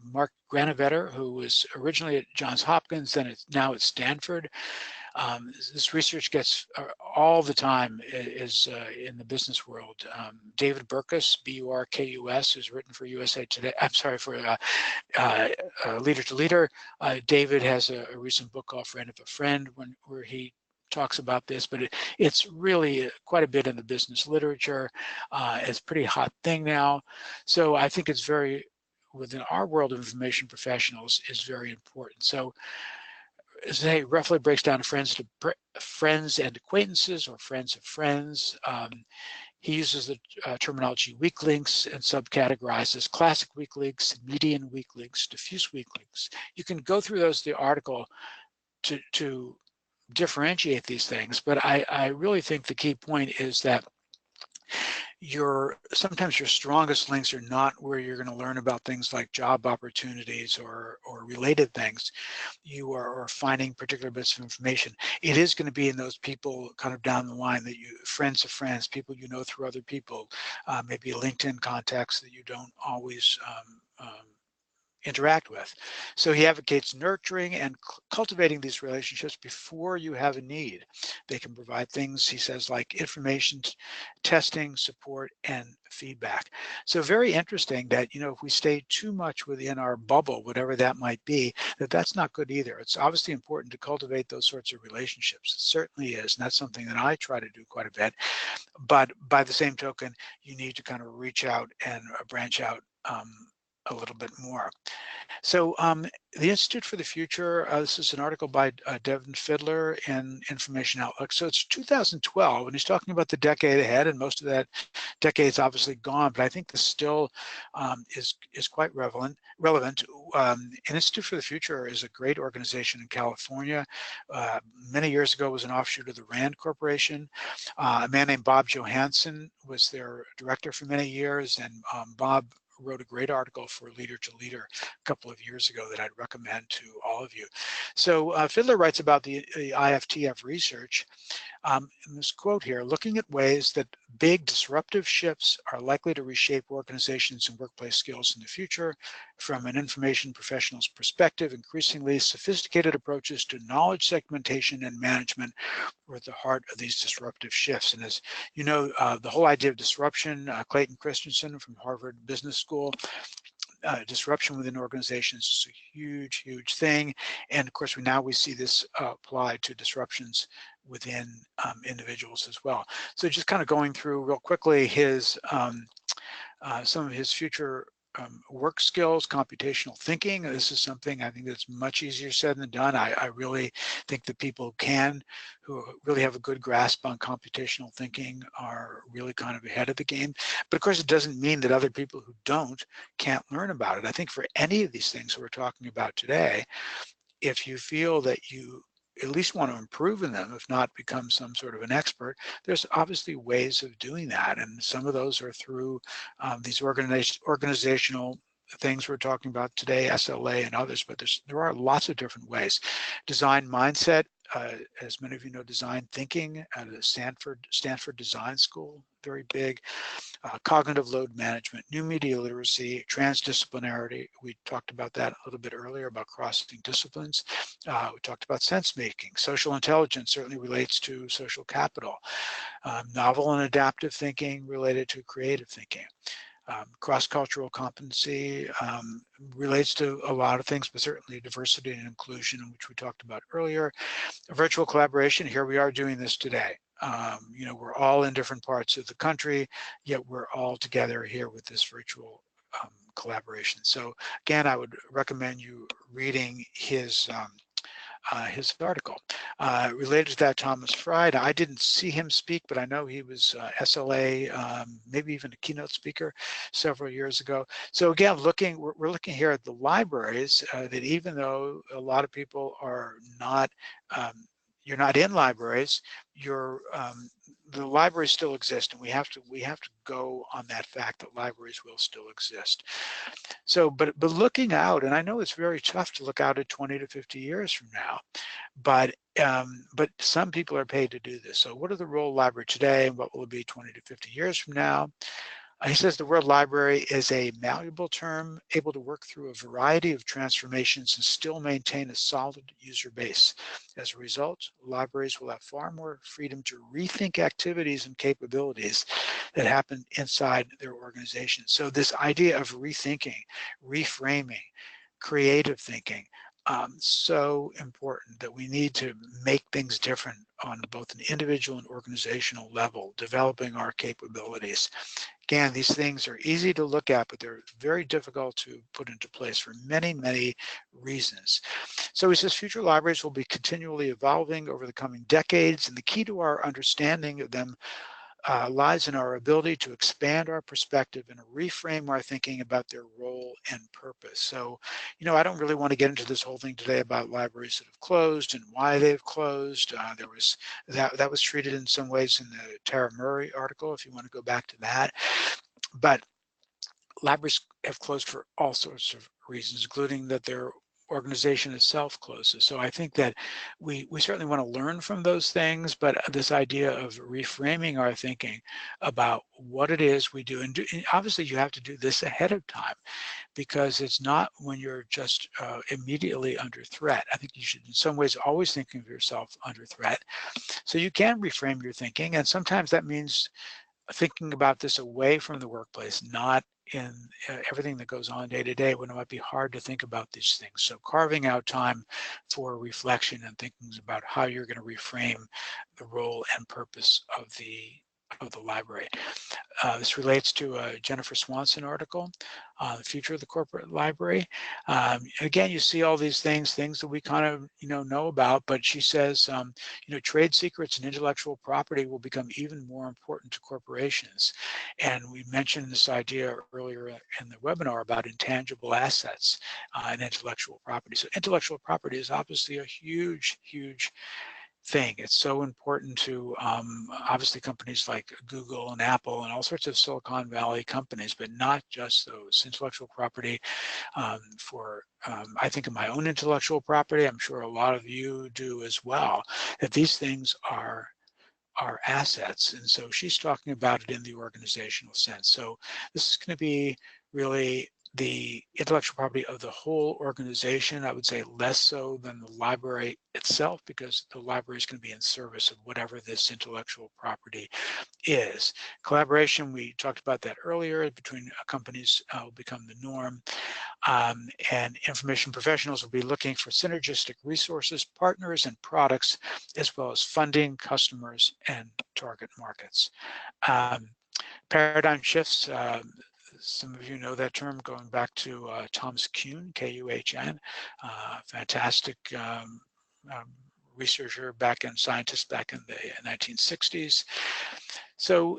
Speaker 3: Mark Granovetter, who was originally at Johns Hopkins, then now at Stanford. This research gets all the time is in the business world. David Burkus, B-U-R-K-U-S, who's written for USA Today. I'm sorry, for Leader to Leader. David has a recent book called Friend of a Friend, where he talks about this, but it's really quite a bit in the business literature. It's a pretty hot thing now. So I think it's very, within our world of information professionals, is very important. So say roughly breaks down to friends and acquaintances, or friends of friends. He uses the terminology weak links and subcategorizes classic weak links, median weak links, diffuse weak links. You can go through the article to differentiate these things, but I really think the key point is that sometimes your strongest links are not where you're going to learn about things like job opportunities or related things. You are finding particular bits of information. It is going to be in those people kind of down the line, that friends of friends, people you know through other people, maybe LinkedIn contacts that you don't always interact with. So he advocates nurturing and cultivating these relationships before you have a need. They can provide things, he says, like information, testing, support, and feedback. So very interesting that, if we stay too much within our bubble, whatever that might be, that's not good either. It's obviously important to cultivate those sorts of relationships. It certainly is, and that's something that I try to do quite a bit. But by the same token, you need to kind of reach out and branch out a little bit more. So the Institute for the Future, this is an article by Devin Fiddler in Information Outlook. So it's 2012, and he's talking about the decade ahead, and most of that decade's obviously gone, but I think this still is quite relevant. An Institute for the Future is a great organization in California. Many years ago, it was an offshoot of the RAND Corporation. A man named Bob Johansson was their director for many years, and Bob wrote a great article for Leader to Leader a couple of years ago that I'd recommend to all of you. So Fiddler writes about the IFTF research in this quote here, looking at ways that big disruptive shifts are likely to reshape organizations and workplace skills in the future. From an information professional's perspective, increasingly sophisticated approaches to knowledge segmentation and management were at the heart of these disruptive shifts. And as you know, the whole idea of disruption, Clayton Christensen from Harvard Business School, disruption within organizations is a huge, huge thing. And of course, we see this applied to disruptions within individuals as well. So just kind of going through real quickly his some of his future work skills, computational thinking. This is something I think that's much easier said than done. I really think that people who really have a good grasp on computational thinking are really kind of ahead of the game. But of course, it doesn't mean that other people who can't learn about it. I think for any of these things we're talking about today, if you feel that you at least want to improve in them, if not become some sort of an expert, there's obviously ways of doing that. And some of those are through these organizational things we're talking about today, SLA and others, but there are lots of different ways. Design mindset, as many of you know, design thinking at the Stanford Design School, very big. Cognitive load management, new media literacy, transdisciplinarity. We talked about that a little bit earlier about crossing disciplines. We talked about sense making. Social intelligence certainly relates to social capital. Novel and adaptive thinking related to creative thinking. Cross-cultural competency relates to a lot of things, but certainly diversity and inclusion, which we talked about earlier. Virtual collaboration, here we are doing this today. You know, we're all in different parts of the country, yet we're all together here with this virtual collaboration. So again, I would recommend you reading his article. Related to that, Thomas Fried, I didn't see him speak, but I know he was SLA, maybe even a keynote speaker several years ago. So again, we're looking here at the libraries, that even though a lot of people are not, you're not in libraries, the libraries still exist, and we have to go on that fact that libraries will still exist. So, but looking out, and I know it's very tough to look out at 20 to 50 years from now, but some people are paid to do this. So what are the role of library today, and what will it be 20 to 50 years from now? He says the word library is a malleable term able to work through a variety of transformations and still maintain a solid user base. As a result, libraries will have far more freedom to rethink activities and capabilities that happen inside their organization. So this idea of rethinking, reframing, creative thinking, so important that we need to make things different on both an individual and organizational level, developing our capabilities. Again, these things are easy to look at, but they're very difficult to put into place for many, many reasons. So he says future libraries will be continually evolving over the coming decades, and the key to our understanding of them lies in our ability to expand our perspective and reframe our thinking about their role and purpose. So, you know, I don't really want to get into this whole thing today about libraries that have closed and why they've closed. There was that was treated in some ways in the Tara Murray article, if you want to go back to that. But libraries have closed for all sorts of reasons, including that their organization itself closes. So I think that we certainly want to learn from those things, but this idea of reframing our thinking about what it is we do, and obviously you have to do this ahead of time, because it's not when you're just immediately under threat. I think you should in some ways always think of yourself under threat. So you can reframe your thinking, and sometimes that means thinking about this away from the workplace, not in everything that goes on day to day, when it might be hard to think about these things. So carving out time for reflection and thinking about how you're going to reframe the role and purpose of the library. This relates to a Jennifer Swanson article, The Future of the Corporate Library. Again, you see all these things that we kind of, know about, but she says, trade secrets and intellectual property will become even more important to corporations. And we mentioned this idea earlier in the webinar about intangible assets and intellectual property. So intellectual property is obviously a huge, huge thing. It's so important to obviously companies like Google and Apple and all sorts of Silicon Valley companies, but not just those. Intellectual property I think of my own intellectual property, I'm sure a lot of you do as well, that these things are assets. And so she's talking about it in the organizational sense. So this is going to be really the intellectual property of the whole organization. I would say less so than the library itself, because the library is going to be in service of whatever this intellectual property is. Collaboration, we talked about that earlier, between companies will become the norm. And information professionals will be looking for synergistic resources, partners, and products, as well as funding, customers, and target markets. Paradigm shifts, some of you know that term, going back to Thomas Kuhn, K-U-H-N, fantastic researcher scientist back in the 1960s. So,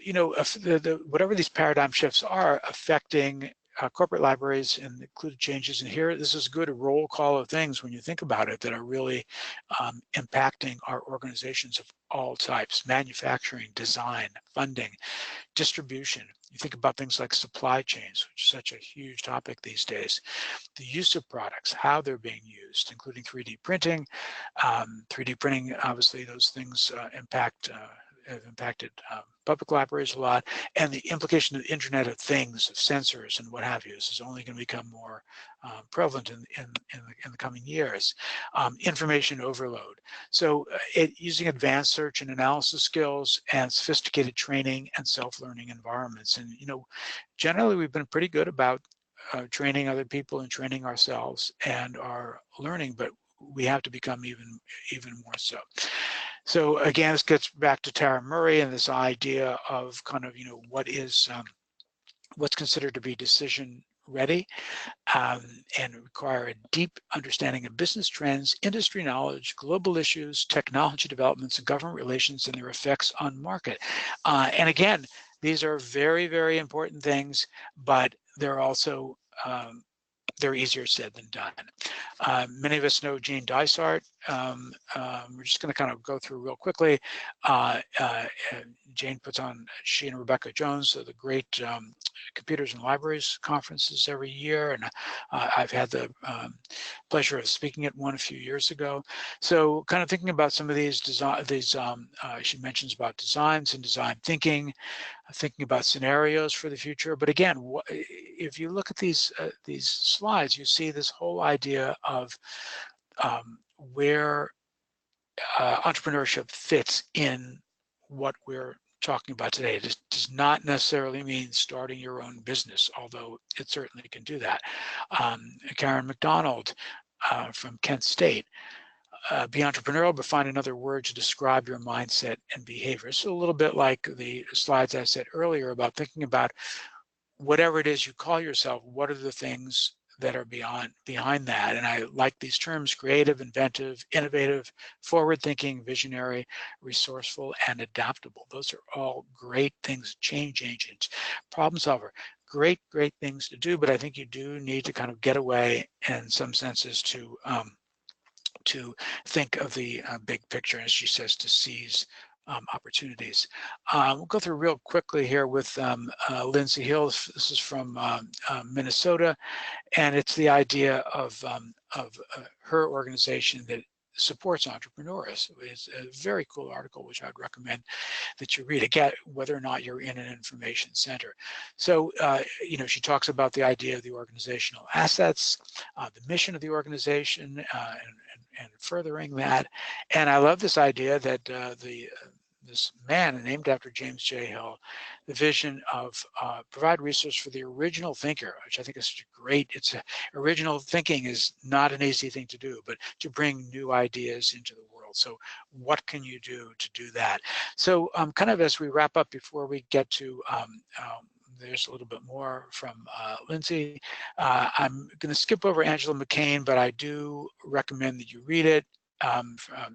Speaker 3: whatever these paradigm shifts are affecting corporate libraries, and included changes in here, this is a good roll call of things when you think about it that are really impacting our organizations of all types: manufacturing, design, funding, distribution. You think about things like supply chains, which is such a huge topic these days. The use of products, how they're being used, including 3D printing. 3D printing, obviously, those things have impacted public libraries a lot, and the implication of the Internet of Things, of sensors and what have you. This is only going to become more prevalent in the coming years. Information overload. So using advanced search and analysis skills and sophisticated training and self-learning environments. And, generally we've been pretty good about training other people and training ourselves and our learning, but we have to become even more so. So again, this gets back to Tara Murray and this idea of kind of, what's considered to be decision ready, and require a deep understanding of business trends, industry knowledge, global issues, technology developments, and government relations and their effects on market. And again, these are very, very important things, but they're also they're easier said than done. Many of us know Jane Dysart. We're just going to kind of go through real quickly. Jane puts on, she and Rebecca Jones, the great Computers and Libraries conferences every year, and I've had the pleasure of speaking at one a few years ago. So kind of thinking about some of these she mentions about designs and design thinking, thinking about scenarios for the future. But again, if you look at these slides, you see this whole idea of where entrepreneurship fits in what we're talking about today. It does not necessarily mean starting your own business, although it certainly can do that. Karen McDonald from Kent State. Be entrepreneurial, but find another word to describe your mindset and behavior. So a little bit like the slides I said earlier about thinking about whatever it is you call yourself, what are the things that are behind that? And I like these terms: creative, inventive, innovative, forward-thinking, visionary, resourceful, and adaptable. Those are all great things, change agents, problem solver. Great things to do, but I think you do need to kind of get away in some senses to think of the big picture, as she says, to seize opportunities. We'll go through real quickly here with Lindsay Hill. This is from Minnesota, and it's the idea of her organization that supports entrepreneurs. It's a very cool article, which I'd recommend that you read, again, whether or not you're in an information center. So, she talks about the idea of the organizational assets, the mission of the organization, and furthering that. And I love this idea that the this man named after James J. Hill, the vision of provide research for the original thinker, which I think is such a great, original thinking is not an easy thing to do, but to bring new ideas into the world. So what can you do to do that? So kind of as we wrap up, before we get to there's a little bit more from Lindsay. I'm going to skip over Angela McCain, but I do recommend that you read it.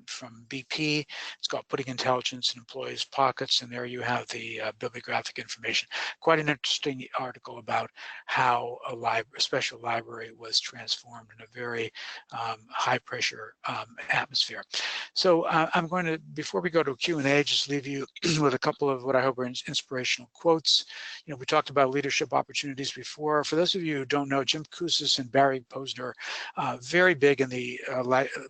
Speaker 3: From BP. It's called Putting Intelligence in Employees' Pockets, and there you have the bibliographic information. Quite an interesting article about how a special library was transformed in a very high-pressure atmosphere. So I'm going to, before we go to Q&A, just leave you with a couple of what I hope are inspirational quotes. You know, we talked about leadership opportunities before. For those of you who don't know, Jim Kouzes and Barry Posner, very big in the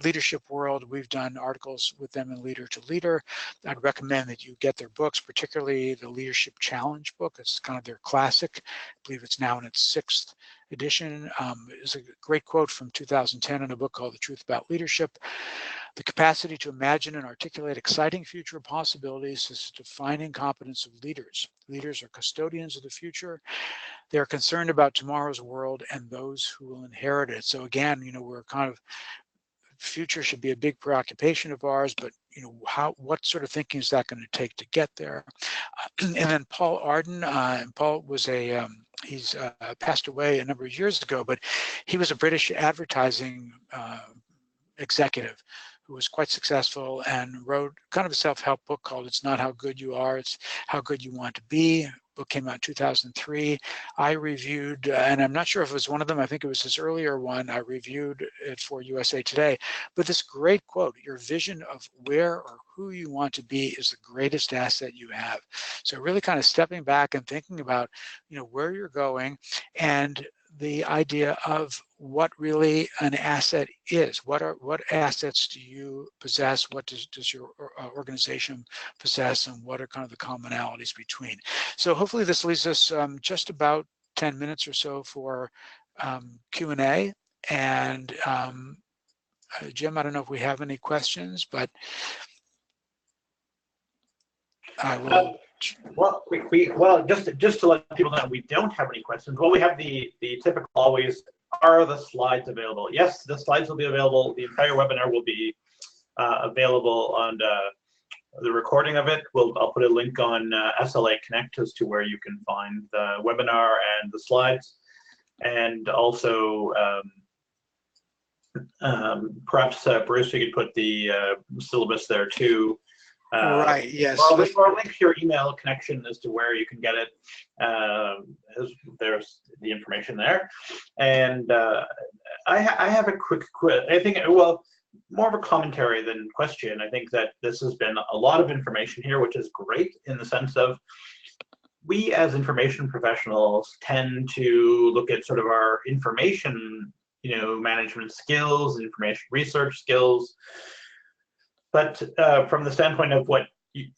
Speaker 3: leadership world. We've done articles with them in Leader to Leader. I'd recommend that you get their books, particularly the Leadership Challenge book. It's kind of their classic. I believe it's now in its 6th edition. It's a great quote from 2010 in a book called The Truth About Leadership. The capacity to imagine and articulate exciting future possibilities is a defining competence of leaders. Leaders are custodians of the future. They are concerned about tomorrow's world and those who will inherit it. So again, you know, we're kind of, future should be a big preoccupation of ours, but you know, what sort of thinking is that going to take to get there? And then Paul Arden, and Paul was he's passed away a number of years ago, but he was a British advertising executive who was quite successful and wrote kind of a self-help book called It's Not How Good You Are, It's How Good You Want to Be. Book came out in 2003. I reviewed, and I'm not sure if it was one of them, I think it was his earlier one, I reviewed it for USA Today, but this great quote, your vision of where or who you want to be is the greatest asset you have. So really kind of stepping back and thinking about, you know, where you're going and the idea of what really an asset is. What assets do you possess? What does your organization possess, and what are kind of the commonalities between? So hopefully this leaves us just about 10 minutes or so for Q&A. And Jim, I don't know if we have any questions, but I will.
Speaker 2: Well, just to let people know, we don't have any questions. Well, we have the typical always, are the slides available? Yes, the slides will be available. The entire webinar will be available on the recording of it. I'll put a link on SLA Connect as to where you can find the webinar and the slides. And also, perhaps Bruce, you could put the syllabus there too.
Speaker 3: Right, yes.
Speaker 2: Or link to your email connection as to where you can get it. There's the information there. And I have a quick quiz. I think, well, more of a commentary than question. I think that this has been a lot of information here, which is great in the sense of we as information professionals tend to look at sort of our information, you know, management skills, information research skills. But from the standpoint of what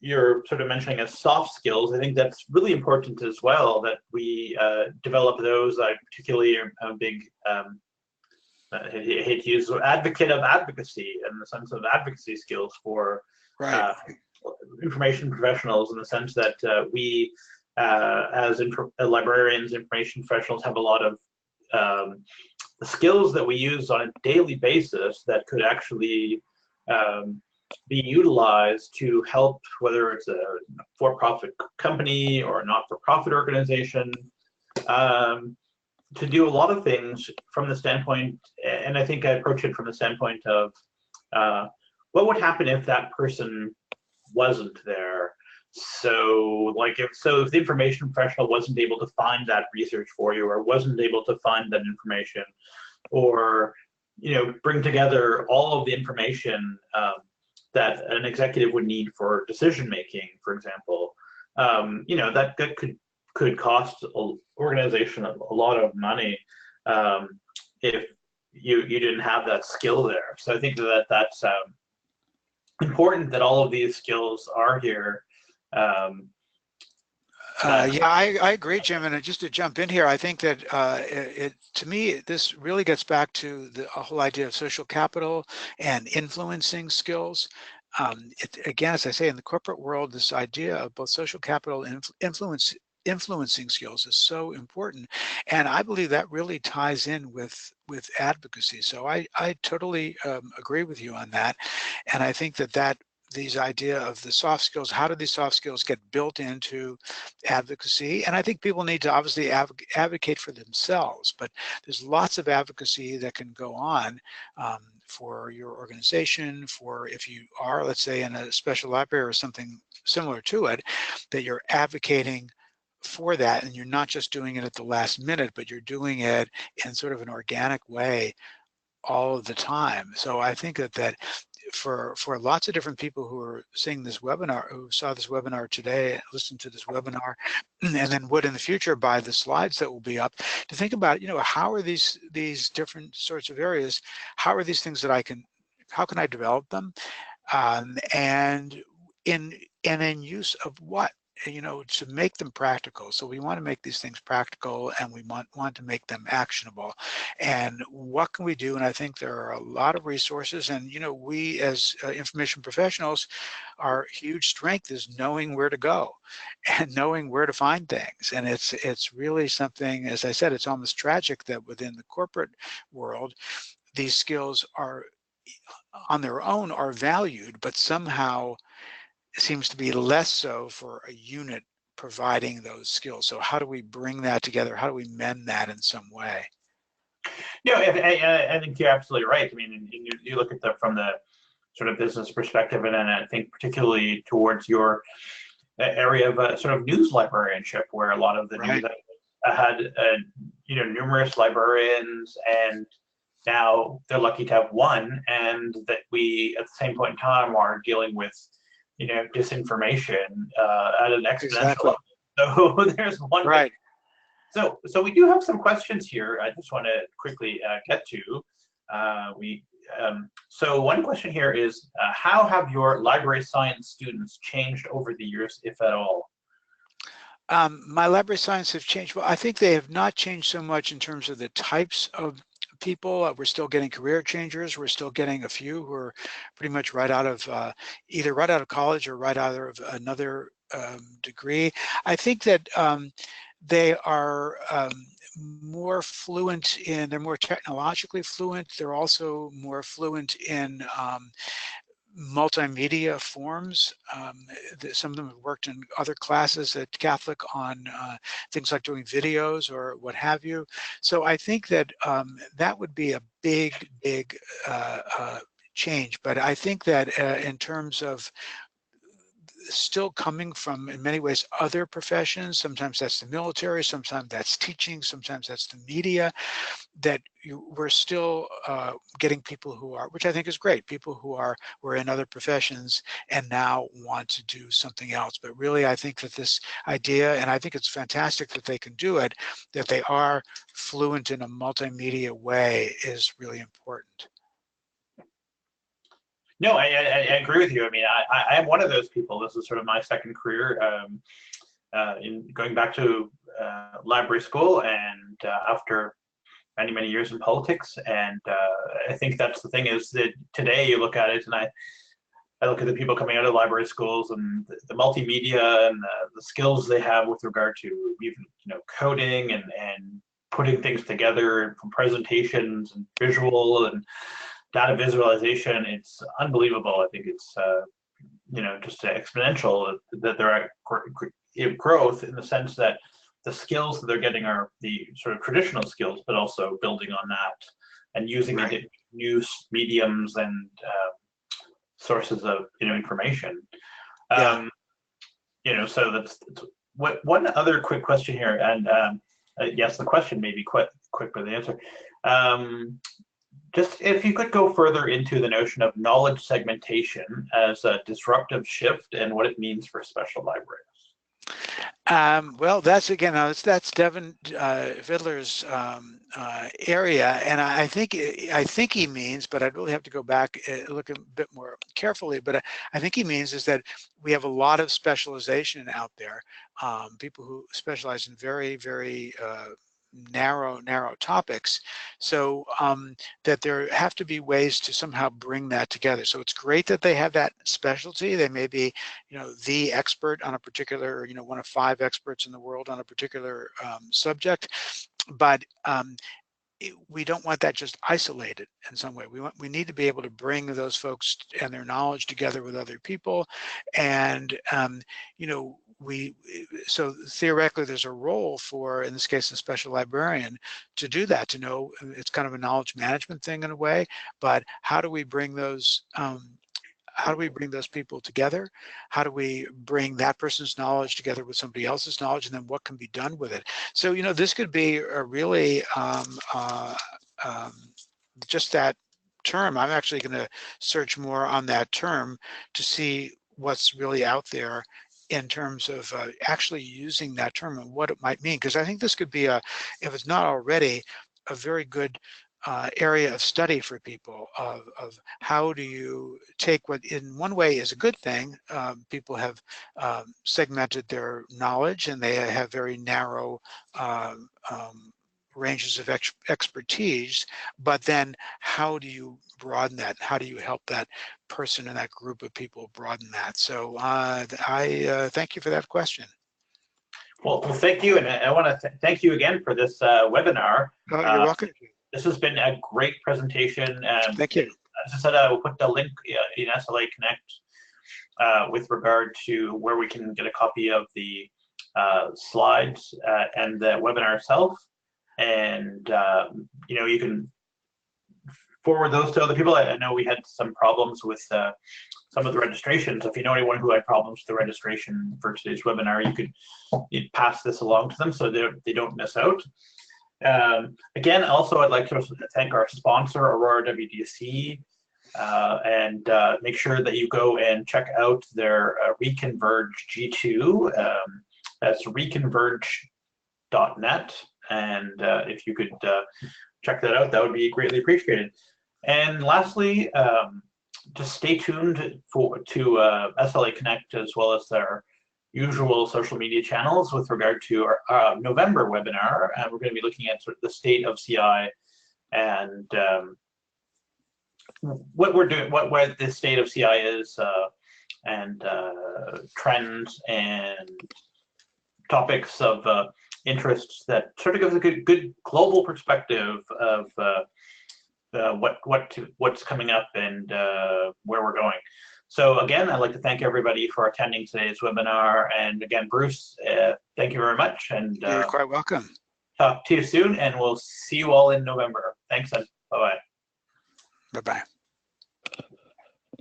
Speaker 2: you're sort of mentioning as soft skills, I think that's really important as well, that we develop those. I particularly am a big, I hate to use advocate of advocacy in the sense of advocacy skills for information professionals, in the sense that we, as librarians, information professionals, have a lot of skills that we use on a daily basis that could actually be utilized to help, whether it's a for-profit company or a not-for-profit organization, to do a lot of things from the standpoint, and I think I approach it from the standpoint of what would happen if that person wasn't there. So like if the information professional wasn't able to find that research for you, or wasn't able to find that information, or, you know, bring together all of the information that an executive would need for decision making, for example, you know, that could cost an organization a lot of money if you didn't have that skill there. So I think that's important that all of these skills are here.
Speaker 3: Yeah, I agree, Jim. And just to jump in here, I think that to me, this really gets back to the whole idea of social capital and influencing skills. Again, as I say, in the corporate world, this idea of both social capital and influencing skills is so important, and I believe that really ties in with advocacy. So I totally agree with you on that, and I think that these idea of the soft skills, how do these soft skills get built into advocacy? And I think people need to obviously advocate for themselves, but there's lots of advocacy that can go on for your organization, for if you are, let's say, in a special library or something similar to it, that you're advocating for that, and you're not just doing it at the last minute, but you're doing it in sort of an organic way all of the time. So I think that for lots of different people who are seeing this webinar, who saw this webinar today, listened to this webinar, and then would in the future buy the slides that will be up, to think about, how are these different sorts of areas, how are these things that how can I develop them, and in use of what? To make them practical. So we want to make these things practical, and we want to make them actionable. And what can we do? And I think there are a lot of resources, and we as information professionals, our huge strength is knowing where to go and knowing where to find things. And it's really something, as I said, it's almost tragic that within the corporate world, these skills are on their own are valued, but somehow seems to be less so for a unit providing those skills. So how do we bring that together? How do we mend that in some way?
Speaker 2: I think you're absolutely right. I mean, you look at from the sort of business perspective, and then I think particularly towards your area of sort of news librarianship, where a lot of the news had numerous librarians, and now they're lucky to have one, and that we at the same point in time are dealing with disinformation at an exponential level. So there's one.
Speaker 3: Right.
Speaker 2: So we do have some questions here. I just want to quickly get to. So one question here is, how have your library science students changed over the years, if at all?
Speaker 3: My library science have changed. Well, I think they have not changed so much in terms of the types of people. We're still getting career changers. We're still getting a few who are pretty much right out of either right out of college or right out of another degree. I think that they are more fluent in, they're more technologically fluent. They're also more fluent in multimedia forms. Some of them have worked in other classes at Catholic on things like doing videos or what have you. So I think that that would be a big change. But I think that in terms of still coming from, in many ways, other professions, sometimes that's the military, sometimes that's teaching, sometimes that's the media, that we're still getting people who are, which I think is great, people who were in other professions and now want to do something else. But really, I think that this idea, and I think it's fantastic that they can do it, that they are fluent in a multimedia way, is really important.
Speaker 2: No, I agree with you. I mean, I am one of those people. This is sort of my second career in going back to library school, and after many years in politics. And I think that's the thing, is that today you look at it, and I look at the people coming out of library schools and the multimedia and the skills they have with regard to even coding and putting things together, from presentations and visual and data visualization. It's unbelievable. I think it's just exponential that they're at growth, in the sense that the skills that they're getting are the sort of traditional skills, but also building on that and using new mediums and sources of information. So that's one other quick question here, and yes, the question may be quick, but the answer. Just if you could go further into the notion of knowledge segmentation as a disruptive shift and what it means for special libraries.
Speaker 3: Well, that's again, that's Devin Vidler's area, and I think he means, but I'd really have to go back and look a bit more carefully. But I think he means is that we have a lot of specialization out there, people who specialize in very narrow topics, so that there have to be ways to somehow bring that together. So it's great that they have that specialty. They may be, the expert on a particular, one of 5 experts in the world on a particular subject, but we don't want that just isolated in some way. We need to be able to bring those folks and their knowledge together with other people, and so theoretically there's a role for, in this case, a special librarian to do that, to know. It's kind of a knowledge management thing in a way, but how do we bring those people together? How do we bring that person's knowledge together with somebody else's knowledge, and then what can be done with it? So, this could be a really just that term. I'm actually going to search more on that term to see what's really out there in terms of actually using that term and what it might mean, because I think this could be if it's not already, a very good area of study for people of how do you take what in one way is a good thing. People have segmented their knowledge, and they have very narrow ranges of expertise, but then how do you broaden that? How do you help that person and that group of people broaden that? So I thank you for that question.
Speaker 2: Well, thank you, and I want to thank you again for this webinar.
Speaker 3: You're welcome.
Speaker 2: This has been a great presentation.
Speaker 3: Thank you.
Speaker 2: As I said, I will put the link in SLA Connect with regard to where we can get a copy of the slides and the webinar itself. And you can forward those to other people. I know we had some problems with some of the registrations. If you know anyone who had problems with the registration for today's webinar, you'd pass this along to them so they don't miss out. Again, also, I'd like to thank our sponsor, Aurora WDC, and make sure that you go and check out their Reconverge G2. That's reconverge.net. And if you could check that out, that would be greatly appreciated. And lastly, just stay tuned to SLA Connect, as well as their usual social media channels with regard to our November webinar. And we're going to be looking at sort of the state of CI and what we're doing, where the state of CI is, and trends and topics of interests that sort of gives a good global perspective of what's coming up and where we're going. So again, I'd like to thank everybody for attending today's webinar. And again, Bruce, thank you very much. And
Speaker 3: you're quite welcome.
Speaker 2: Talk to you soon, and we'll see you all in November. Thanks, and bye-bye.
Speaker 3: Bye-bye.